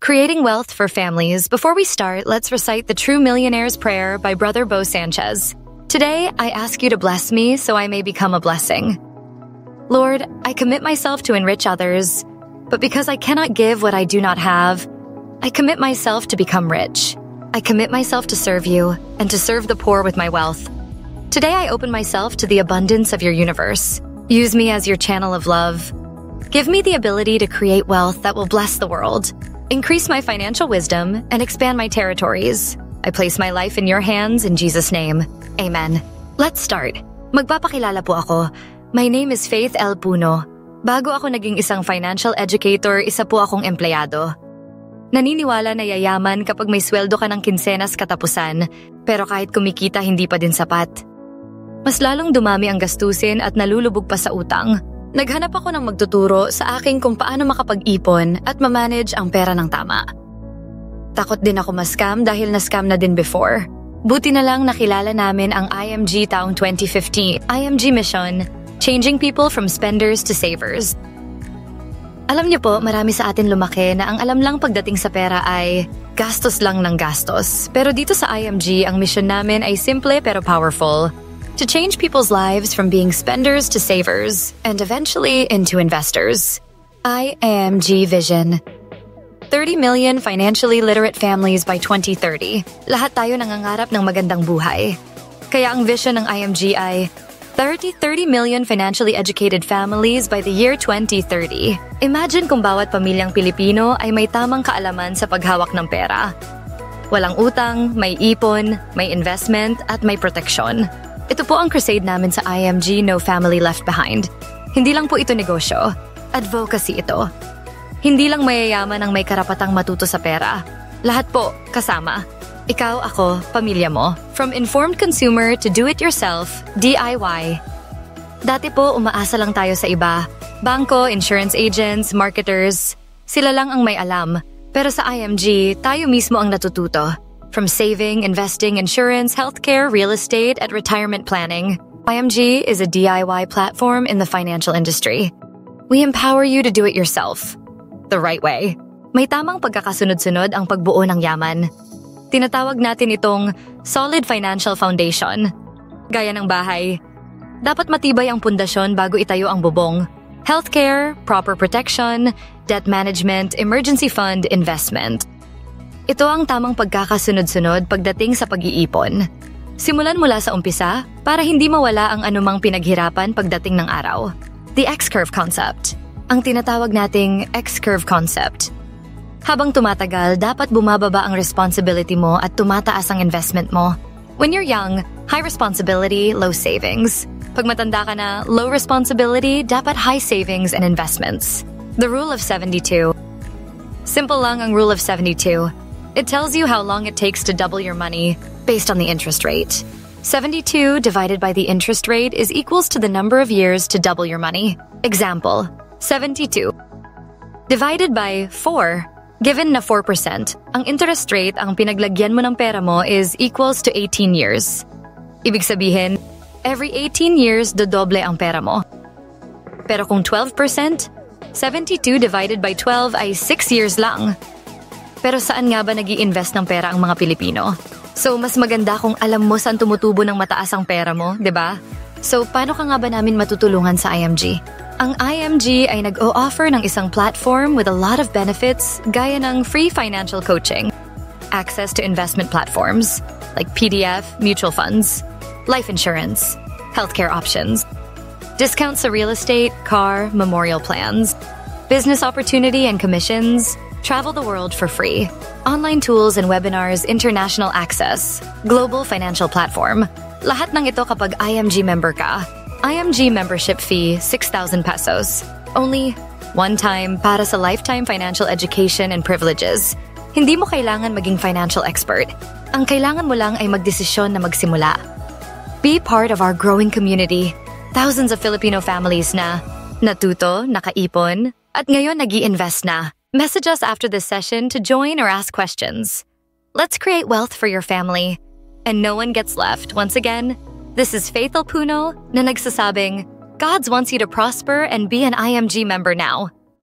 Creating wealth for families. Before we start, let's recite the True Millionaire's Prayer by Brother Bo Sanchez. Today, I ask you to bless me so I may become a blessing. Lord, I commit myself to enrich others, but because I cannot give what I do not have, I commit myself to become rich. I commit myself to serve you and to serve the poor with my wealth. Today, I open myself to the abundance of your universe. Use me as your channel of love. Give me the ability to create wealth that will bless the world. Increase my financial wisdom and expand my territories. I place my life in your hands in Jesus' name. Amen. Let's start. Magpapakilala po ako. My name is Faith L. Puno. Bago ako naging isang financial educator, isa po akong empleyado. Naniniwala na yayaman kapag may sweldo ka ng kinsenas katapusan, pero kahit kumikita hindi pa din sapat. Mas lalong dumami ang gastusin at nalulubog pa sa utang. Naghanap ako ng magtuturo sa akin kung paano makapag-ipon at mamanage ang pera ng tama. Takot din ako ma-scam dahil na-scam na din before. Buti na lang nakilala namin ang IMG taong 2015. IMG mission, changing people from spenders to savers. Alam niyo po, marami sa atin lumaki na ang alam lang pagdating sa pera ay gastos lang ng gastos. Pero dito sa IMG, ang mission namin ay simple pero powerful. To change people's lives from being spenders to savers and eventually into investors. IMG Vision. 30 million financially literate families by 2030. Lahat tayo nangangarap ng magandang buhay. Kaya ang vision ng IMG ay 30 million financially educated families by the year 2030. Imagine kung bawat pamilyang Pilipino ay may tamang kaalaman sa paghawak ng pera. Walang utang, may ipon, may investment, at may proteksyon. Ito po ang crusade namin sa IMG No Family Left Behind. Hindi lang po ito negosyo, advocacy ito. Hindi lang mayayaman ang may karapatang matuto sa pera. Lahat po, kasama. Ikaw, ako, pamilya mo. From informed consumer to do-it-yourself, DIY. Dati po, umaasa lang tayo sa iba. Bangko, insurance agents, marketers. Sila lang ang may alam. Pero sa IMG, tayo mismo ang natututo. From saving, investing, insurance, healthcare, real estate, at retirement planning. IMG is a DIY platform in the financial industry. We empower you to do it yourself. The right way. May tamang pagkakasunod-sunod ang pagbuo ng yaman. Tinatawag natin itong solid financial foundation. Gaya ng bahay. Dapat matibay ang pundasyon bago itayo ang bubong. Healthcare, proper protection, debt management, emergency fund, investment. Ito ang tamang pagkakasunod-sunod pagdating sa pag-iipon. Simulan mula sa umpisa para hindi mawala ang anumang pinaghirapan pagdating ng araw. The X-curve concept. Ang tinatawag nating X-curve concept. Habang tumatagal, dapat bumababa ang responsibility mo at tumataas ang investment mo. When you're young, high responsibility, low savings. Pag matanda ka na, low responsibility, dapat high savings and investments. The Rule of 72. Simple lang ang Rule of 72. It tells you how long it takes to double your money based on the interest rate. 72 divided by the interest rate is equals to the number of years to double your money. Example, 72 divided by 4. Given na 4%, ang interest rate ang pinaglagyan mo ng pera mo is equals to 18 years. Ibig sabihin, every 18 years dodoble ang pera mo. Pero kung 12%, 72 divided by 12 ay 6 years lang. Pero saan nga ba nag-i-invest ng pera ang mga Pilipino? So mas maganda kung alam mo saan tumutubo ng mataas ang pera mo, 'di ba? So paano ka nga ba namin matutulungan sa IMG? Ang IMG ay nag-o-offer ng isang platform with a lot of benefits gaya ng free financial coaching, access to investment platforms like PDF, mutual funds, life insurance, healthcare options, discounts sa real estate, car, memorial plans, business opportunity and commissions, travel the world for free, online tools and webinars, international access, global financial platform. Lahat ng ito kapag IMG member ka. IMG membership fee, 6,000 pesos. Only one time para sa lifetime financial education and privileges. Hindi mo kailangan maging financial expert. Ang kailangan mo lang ay magdesisyon na magsimula. Be part of our growing community. Thousands of Filipino families na natuto, nakaipon, at ngayon nag-i-invest na. Message us after this session to join or ask questions. Let's create wealth for your family. And no one gets left. Once again, this is Faith L. Puno na nagsasabing, God wants you to prosper and be an IMG member now.